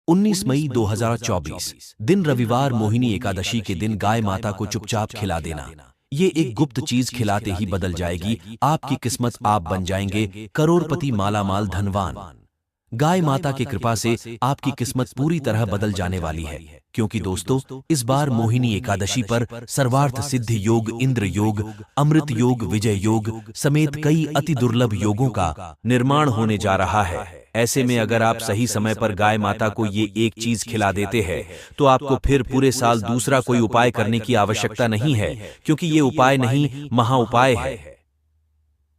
19 मई 2024 दिन रविवार मोहिनी एकादशी के दिन गाय माता को चुपचाप खिला देना। ये एक गुप्त चीज खिलाते ही बदल जाएगी आपकी किस्मत। आप बन जाएंगे करोड़पति, मालामाल, धनवान। गाय माता की कृपा से आपकी किस्मत पूरी तरह बदल जाने वाली है, क्योंकि दोस्तों इस बार मोहिनी एकादशी पर सर्वार्थ सिद्धि योग, इंद्र योग, अमृत योग, विजय योग समेत कई अति दुर्लभ योगों का निर्माण होने जा रहा है। ऐसे में अगर आप सही समय पर गाय माता को ये एक चीज खिला देते हैं तो आपको फिर पूरे साल दूसरा कोई उपाय करने की आवश्यकता नहीं है, क्योंकि ये उपाय नहीं, महा उपाय है।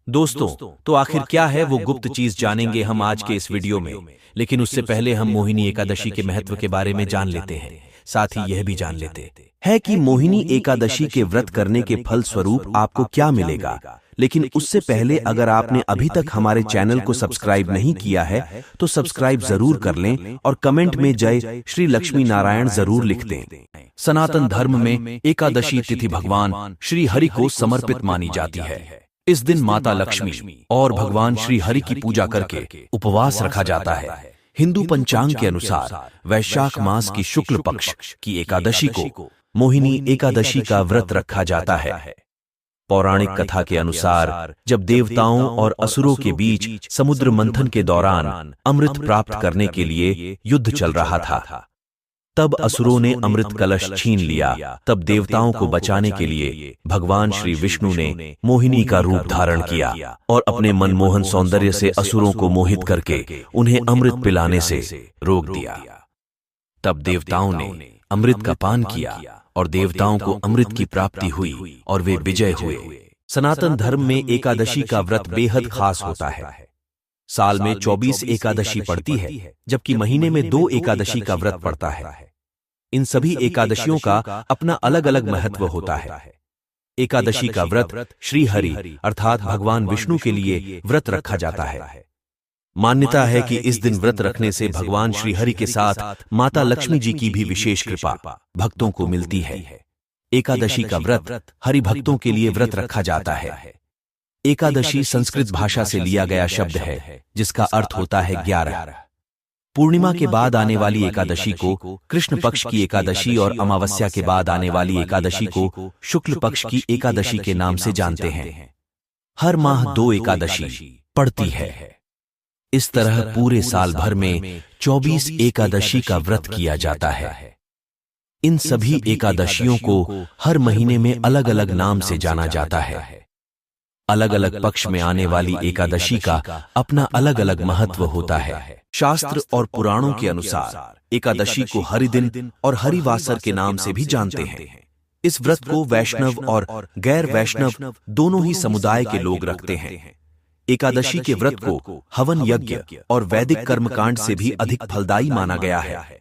दोस्तों तो आखिर क्या है वो गुप्त चीज, जानेंगे हम आज के इस वीडियो में। लेकिन उससे पहले हम मोहिनी एकादशी के महत्व के बारे में जान लेते हैं। साथ ही यह भी जान लेते हैं कि मोहिनी एकादशी के व्रत करने के फल स्वरूप आपको क्या मिलेगा। लेकिन उससे पहले अगर आपने अभी तक हमारे चैनल को सब्सक्राइब नहीं किया है तो सब्सक्राइब जरूर कर लें और कमेंट में जय श्री लक्ष्मी नारायण जरूर लिख दें। सनातन धर्म में एकादशी तिथि भगवान श्री हरि को समर्पित मानी जाती है। इस दिन माता लक्ष्मी और भगवान श्री हरि की पूजा करके उपवास रखा जाता है। हिंदू पंचांग के अनुसार वैशाख मास की शुक्ल पक्ष की एकादशी को मोहिनी एकादशी का व्रत रखा जाता है। पौराणिक कथा के अनुसार जब देवताओं और असुरों के बीच समुद्र मंथन के दौरान अमृत प्राप्त करने के लिए युद्ध चल रहा था, तब असुरों ने अमृत कलश छीन लिया। तब देवताओं को बचाने के लिए भगवान श्री विष्णु ने मोहिनी का रूप धारण किया और अपने मनमोहन सौंदर्य से असुरों को मोहित करके उन्हें अमृत पिलाने से रोक दिया। तब देवताओं ने अमृत का पान किया और देवताओं को अमृत की प्राप्ति हुई और वे विजय हुए। सनातन धर्म में एकादशी का व्रत बेहद खास होता है। साल में 24 एकादशी पड़ती है, जबकि महीने में 2 एकादशी का व्रत पड़ता है। इन सभी एकादशियों का अपना अलग अलग महत्व होता है। एकादशी का व्रत श्री हरि अर्थात भगवान विष्णु के लिए व्रत रखा जाता है। मान्यता है कि इस दिन व्रत रखने से भगवान श्री हरि के साथ माता लक्ष्मी जी की भी विशेष कृपा भक्तों को मिलती है। एकादशी का व्रत हरि भक्तों के लिए व्रत रखा जाता है। एकादशी संस्कृत भाषा से लिया गया शब्द है, जिसका अर्थ होता है 11। पूर्णिमा के बाद आने वाली एकादशी को कृष्ण पक्ष की एकादशी और अमावस्या के बाद आने वाली एकादशी को शुक्ल पक्ष की एकादशी के नाम से जानते हैं। हर माह 2 एकादशी पड़ती है। इस तरह पूरे साल भर में 24 एकादशी का व्रत किया जाता है। इन सभी एकादशियों को हर महीने में अलग अलग नाम से जाना जाता है। अलग अलग पक्ष में आने वाली एकादशी का अपना अलग अलग महत्व होता है। शास्त्र और पुराणों के अनुसार एकादशी को हरिदिन और हरिवासर के नाम से भी जानते हैं। इस व्रत को वैष्णव और गैर वैष्णव दोनों ही समुदाय के लोग रखते हैं। एकादशी के व्रत को हवन यज्ञ और वैदिक कर्मकांड से भी अधिक फलदायी माना गया है।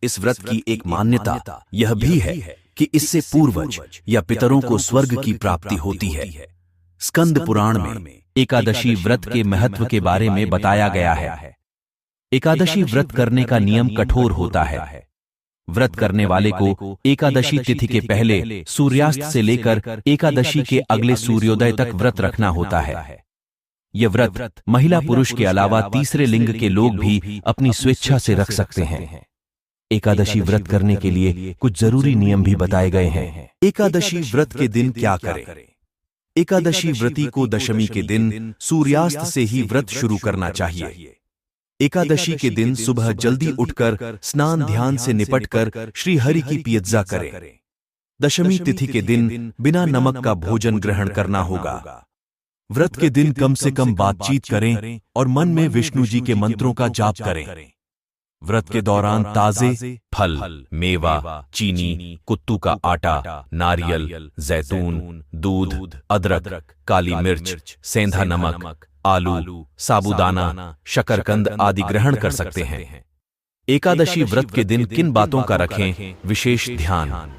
इस व्रत की एक मान्यता यह भी है कि इससे पूर्वज या पितरों को स्वर्ग की प्राप्ति होती है। स्कंद पुराण में एकादशी व्रत के महत्व के बारे में बताया गया है। एकादशी व्रत करने का नियम कठोर होता है। व्रत करने वाले को एकादशी तिथि के पहले सूर्यास्त से लेकर एकादशी के अगले सूर्योदय तक व्रत रखना होता है। यह व्रत महिला पुरुष के अलावा तीसरे लिंग के लोग भी अपनी स्वेच्छा से रख सकते हैं। एकादशी व्रत करने के लिए कुछ जरूरी नियम भी बताए गए हैं। एकादशी व्रत के दिन क्या करें? एकादशी व्रती को दशमी के दिन सूर्यास्त से ही व्रत शुरू करना चाहिए। एकादशी के दिन सुबह जल्दी उठकर स्नान ध्यान से निपटकर श्री हरि की पियज्जा करें। दशमी तिथि के दिन बिना नमक का भोजन ग्रहण करना होगा। व्रत के दिन कम से कम बातचीत करें और मन में विष्णु जी के मंत्रों का जाप करें। व्रत के दौरान ताजे फल, मेवा, चीनी, कुत्तू का आटा, नारियल, जैतून, दूध, अदरक, काली मिर्च, सेंधा नमक, आलू, साबूदाना, शकरकंद आदि ग्रहण कर सकते हैं। एकादशी व्रत के दिन किन बातों का रखें विशेष ध्यान?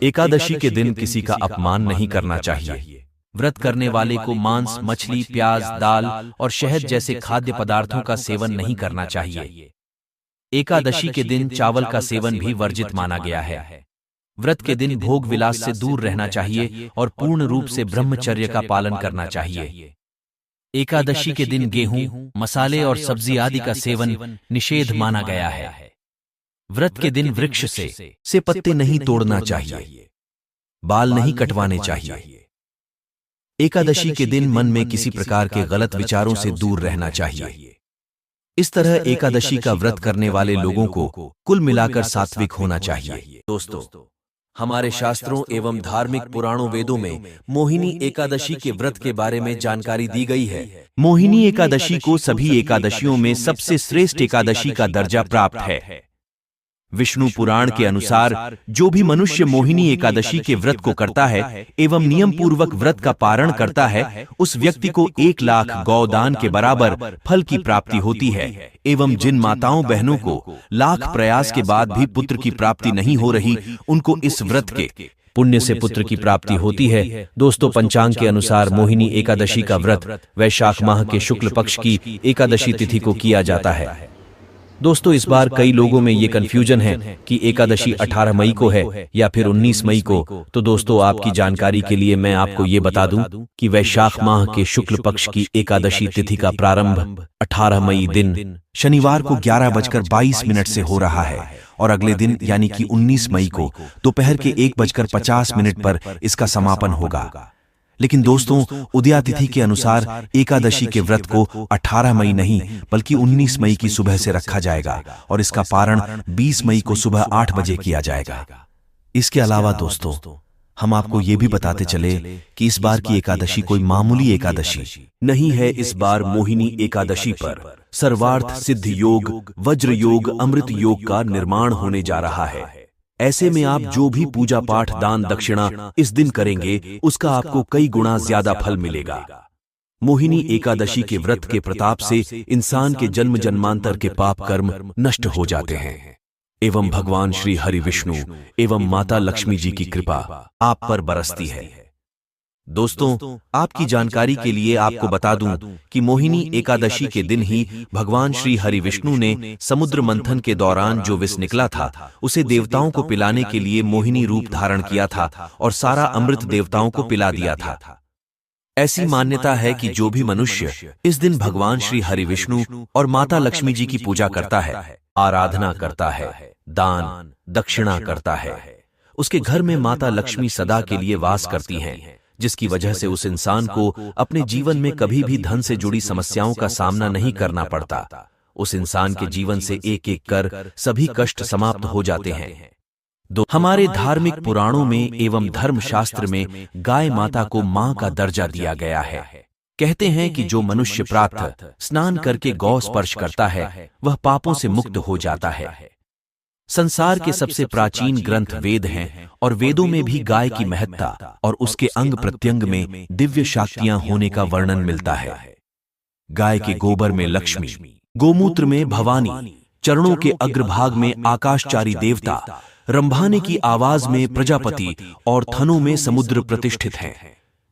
एकादशी के दिन किसी का अपमान नहीं करना चाहिए। व्रत करने वाले को मांस, मछली, प्याज, दाल और शहद जैसे खाद्य पदार्थों का सेवन नहीं करना चाहिए। एकादशी के दिन चावल का सेवन भी वर्जित माना गया है। व्रत के दिन भोग विलास से दूर रहना चाहिए और पूर्ण रूप से ब्रह्मचर्य का पालन करना चाहिए। एकादशी के दिन गेहूं, मसाले और सब्जी आदि का सेवन निषेध माना गया है। व्रत के दिन वृक्ष से पत्ते नहीं तोड़ना चाहिए, बाल नहीं कटवाने चाहिए। एकादशी के दिन मन में किसी प्रकार के गलत विचारों से दूर रहना चाहिए। इस तरह एकादशी का व्रत करने वाले लोगों को कुल मिलाकर सात्विक होना चाहिए। दोस्तों, हमारे शास्त्रों एवं धार्मिक पुराणों वेदों में मोहिनी एकादशी के व्रत के बारे में जानकारी दी गई है। मोहिनी एकादशी को सभी एकादशियों में सबसे श्रेष्ठ एकादशी का दर्जा प्राप्त है। विष्णु पुराण के अनुसार जो भी मनुष्य मोहिनी एकादशी के व्रत को करता है एवं नियम पूर्वक व्रत का पारण करता है, उस व्यक्ति को 1 लाख गौदान के बराबर फल की प्राप्ति होती है। एवं जिन माताओं बहनों को लाख प्रयास के बाद भी पुत्र की प्राप्ति नहीं हो रही, उनको इस व्रत के पुण्य से पुत्र की प्राप्ति होती है। दोस्तों, पंचांग के अनुसार मोहिनी एकादशी का व्रत वैशाख माह के शुक्ल पक्ष की एकादशी तिथि को किया जाता है। दोस्तों, इस बार कई लोगों में ये कंफ्यूजन है कि एकादशी 18 मई को है या फिर 19 मई को। तो दोस्तों, आपकी जानकारी के लिए मैं आपको ये बता दूं कि वैशाख माह के शुक्ल पक्ष की एकादशी तिथि का प्रारंभ 18 मई दिन शनिवार को 11:22 से हो रहा है और अगले दिन यानी कि 19 मई को दोपहर के 1:50 पर इसका समापन होगा। लेकिन दोस्तों, उदया तिथि के अनुसार एकादशी के व्रत को 18 मई नहीं बल्कि 19 मई की सुबह से रखा जाएगा और इसका पारण 20 मई को सुबह 8 बजे किया जाएगा। इसके अलावा दोस्तों, हम आपको ये भी बताते चले कि इस बार की एकादशी कोई मामूली एकादशी नहीं है। इस बार मोहिनी एकादशी पर सर्वार्थ सिद्ध योग, वज्र योग, अमृत योग का निर्माण होने जा रहा है। ऐसे में आप जो भी पूजा पाठ, दान, दक्षिणा इस दिन करेंगे, उसका आपको कई गुना ज्यादा फल मिलेगा। मोहिनी एकादशी के व्रत के प्रताप से इंसान के जन्म जन्मांतर के पाप कर्म नष्ट हो जाते हैं एवं भगवान श्री हरि विष्णु एवं माता लक्ष्मी जी की कृपा आप पर बरसती है। दोस्तों, आपकी जानकारी के लिए आपको बता दूं कि मोहिनी एकादशी के दिन ही भगवान श्री हरि विष्णु ने समुद्र मंथन के दौरान जो विष निकला था, उसे देवताओं को पिलाने के लिए मोहिनी रूप धारण किया था और सारा अमृत देवताओं को पिला दिया था। ऐसी मान्यता है कि जो भी मनुष्य इस दिन भगवान श्री हरि विष्णु और माता लक्ष्मी जी की पूजा करता है, आराधना करता है, दान दक्षिणा करता है, उसके घर में माता लक्ष्मी सदा के लिए वास करती हैं, जिसकी वजह से उस इंसान को अपने जीवन में कभी भी धन से जुड़ी समस्याओं का सामना नहीं करना पड़ता। उस इंसान के जीवन से एक एक कर सभी कष्ट समाप्त हो जाते हैं। हमारे धार्मिक पुराणों में एवं धर्म शास्त्र में गाय माता को मां का दर्जा दिया गया है। कहते हैं कि जो मनुष्य प्रातः स्नान करके गौ स्पर्श करता है, वह पापों से मुक्त हो जाता है। संसार के सबसे प्राचीन ग्रंथ वेद हैं और वेदों में भी गाय की महत्ता और उसके अंग प्रत्यंग में दिव्य शक्तियां होने का वर्णन मिलता है। गाय के गोबर में लक्ष्मी, गोमूत्र में भवानी, चरणों के अग्रभाग में आकाशचारी देवता, रंभाने की आवाज में प्रजापति और थनों में समुद्र प्रतिष्ठित हैं।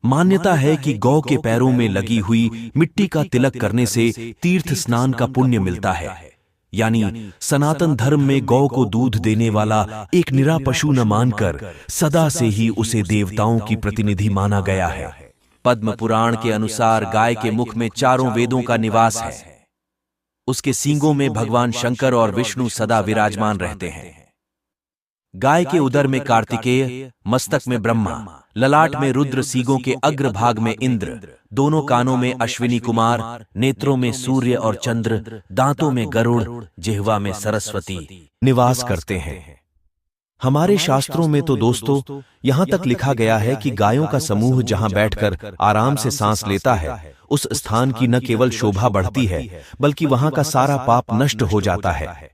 मान्यता है कि गौ के पैरों में लगी हुई मिट्टी का तिलक करने से तीर्थ स्नान का पुण्य मिलता है। यानी सनातन धर्म में गौ को दूध देने वाला एक निरा पशु न मानकर सदा से ही उसे देवताओं की प्रतिनिधि माना गया है। पद्म पुराण के अनुसार गाय के मुख में चारों वेदों का निवास है। उसके सींगों में भगवान शंकर और विष्णु सदा विराजमान रहते हैं। गाय के उदर में कार्तिकेय, मस्तक में ब्रह्मा, ललाट में रुद्र, सींगों के अग्रभाग में इंद्र, दोनों कानों में अश्विनी कुमार, नेत्रों में सूर्य और चंद्र, दांतों में गरुड़, जिह्वा में सरस्वती निवास करते हैं। हमारे शास्त्रों में तो दोस्तों यहां तक लिखा गया है कि गायों का समूह जहां बैठकर आराम से सांस लेता है, उस स्थान की न केवल शोभा बढ़ती है बल्कि वहां का सारा पाप नष्ट हो जाता है।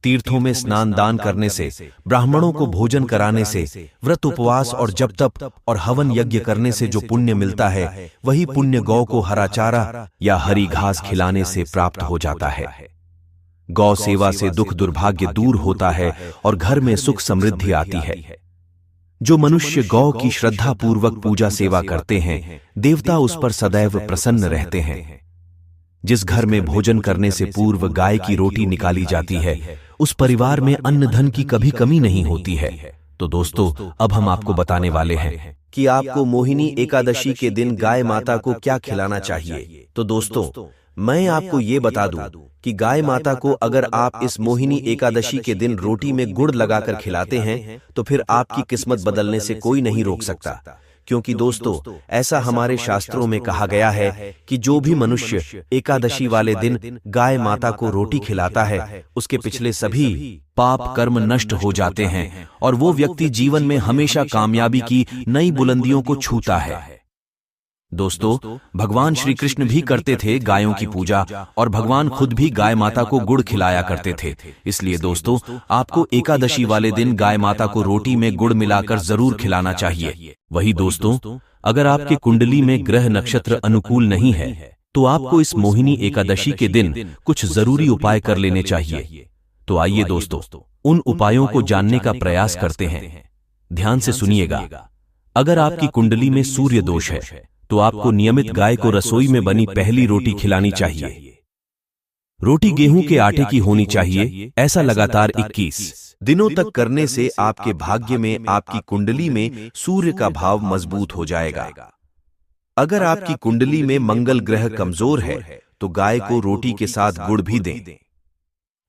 तीर्थों में स्नान दान करने से, ब्राह्मणों को भोजन कराने से, व्रत उपवास और जप तप और हवन यज्ञ करने से जो पुण्य मिलता है, वही पुण्य गौ को हरा चारा या हरी घास खिलाने से प्राप्त हो जाता है। गौ सेवा से दुख दुर्भाग्य दूर होता है और घर में सुख समृद्धि आती है। जो मनुष्य गौ की श्रद्धा पूर्वक पूजा सेवा करते हैं, देवता उस पर सदैव प्रसन्न रहते हैं। जिस घर में भोजन करने से पूर्व गाय की रोटी निकाली जाती है, उस परिवार में अन्न धन की कभी कमी नहीं होती है। तो दोस्तों, अब हम आपको बताने वाले हैं कि आपको मोहिनी एकादशी के दिन गाय माता को क्या खिलाना चाहिए। तो दोस्तों, मैं आपको ये बता दूं कि गाय माता को अगर आप इस मोहिनी एकादशी के दिन रोटी में गुड़ लगाकर खिलाते हैं तो फिर आपकी किस्मत बदलने से कोई नहीं रोक सकता। क्योंकि दोस्तों, ऐसा हमारे शास्त्रों में कहा गया है कि जो भी मनुष्य एकादशी वाले दिन गाय माता को रोटी खिलाता है, उसके पिछले सभी पाप कर्म नष्ट हो जाते हैं और वो व्यक्ति जीवन में हमेशा कामयाबी की नई बुलंदियों को छूता है। दोस्तों, भगवान श्री कृष्ण भी करते थे गायों की पूजा और भगवान खुद भी गाय माता को गुड़ खिलाया करते थे। इसलिए दोस्तों, आपको एकादशी वाले दिन गाय माता को रोटी में गुड़ मिलाकर जरूर खिलाना चाहिए। वही दोस्तों, अगर आपके कुंडली में ग्रह नक्षत्र अनुकूल नहीं है तो आपको इस मोहिनी एकादशी के दिन कुछ जरूरी उपाय कर लेने चाहिए। तो आइए दोस्तों, उन उपायों को जानने का प्रयास करते हैं। ध्यान से सुनिएगा। अगर आपकी कुंडली में सूर्य दोष है तो आपको नियमित गाय को रसोई में बनी पहली रोटी खिलानी चाहिए। रोटी गेहूं के आटे की होनी चाहिए। ऐसा लगातार 21 दिनों तक करने से आपके भाग्य में, आपकी कुंडली में सूर्य का भाव मजबूत हो जाएगा। अगर आपकी कुंडली में मंगल ग्रह कमजोर है तो गाय को रोटी के साथ गुड़ भी दें।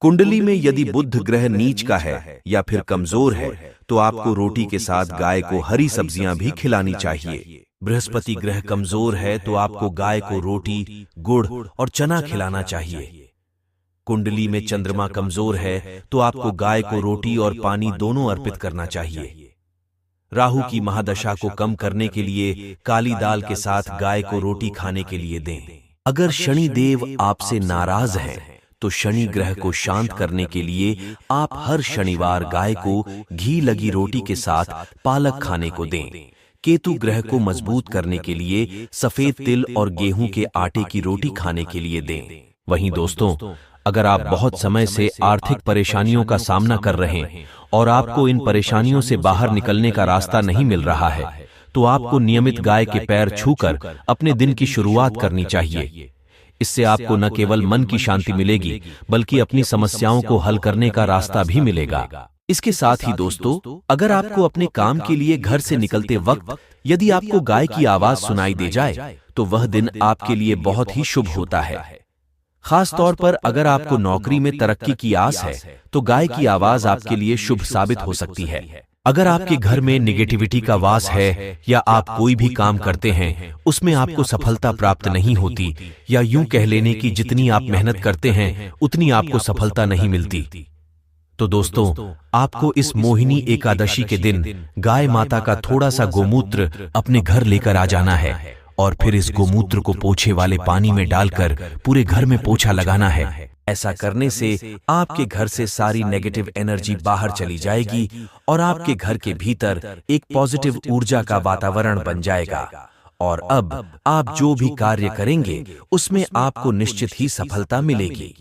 कुंडली में यदि बुध ग्रह नीच का है या फिर कमजोर है तो आपको रोटी के साथ गाय को हरी सब्जियां भी खिलानी चाहिए। बृहस्पति ग्रह कमजोर है तो आपको गाय को रोटी, गुड़ और चना खिलाना चाहिए। कुंडली में चंद्रमा कमजोर है तो आपको गाय को रोटी और पानी दोनों अर्पित करना चाहिए। राहु की महादशा को कम करने के लिए काली दाल के साथ गाय को रोटी खाने के लिए दें। अगर शनि देव आपसे नाराज हैं तो शनि ग्रह को शांत करने के लिए आप हर शनिवार गाय को घी लगी रोटी के साथ पालक खाने को दें। केतु ग्रह को मजबूत करने के लिए सफेद तिल और गेहूं के आटे की रोटी खाने के लिए दें। वहीं दोस्तों, अगर आप बहुत समय से आर्थिक परेशानियों का सामना कर रहे हैं और आपको इन परेशानियों से बाहर निकलने का रास्ता नहीं मिल रहा है तो आपको नियमित गाय के पैर छूकर अपने दिन की शुरुआत करनी चाहिए। इससे आपको न केवल मन की शांति मिलेगी बल्कि अपनी समस्याओं को हल करने का रास्ता भी मिलेगा। इसके साथ ही दोस्तों, अगर आपको अपने काम के लिए घर से निकलते वक्त यदि आपको गाय की आवाज सुनाई दे जाए तो वह दिन आपके लिए बहुत ही शुभ होता है। खास तौर पर अगर आपको नौकरी में तरक्की की आस है तो गाय की आवाज आपके लिए शुभ साबित हो सकती है। अगर आपके घर में निगेटिविटी का वास है या आप कोई भी काम करते हैं उसमें आपको सफलता प्राप्त नहीं होती, या यूं कह लेने की जितनी आप मेहनत करते हैं उतनी आपको सफलता नहीं मिलती, तो दोस्तों, आपको इस मोहिनी एकादशी के दिन गाय माता का थोड़ा सा गोमूत्र अपने घर लेकर आ जाना है और फिर इस गोमूत्र को पोछे वाले पानी में डालकर पूरे घर में पोछा लगाना है। ऐसा करने से आपके घर से सारी नेगेटिव एनर्जी बाहर चली जाएगी और आपके घर के भीतर एक पॉजिटिव ऊर्जा का वातावरण बन जाएगा और अब आप जो भी कार्य करेंगे उसमें आपको निश्चित ही सफलता मिलेगी।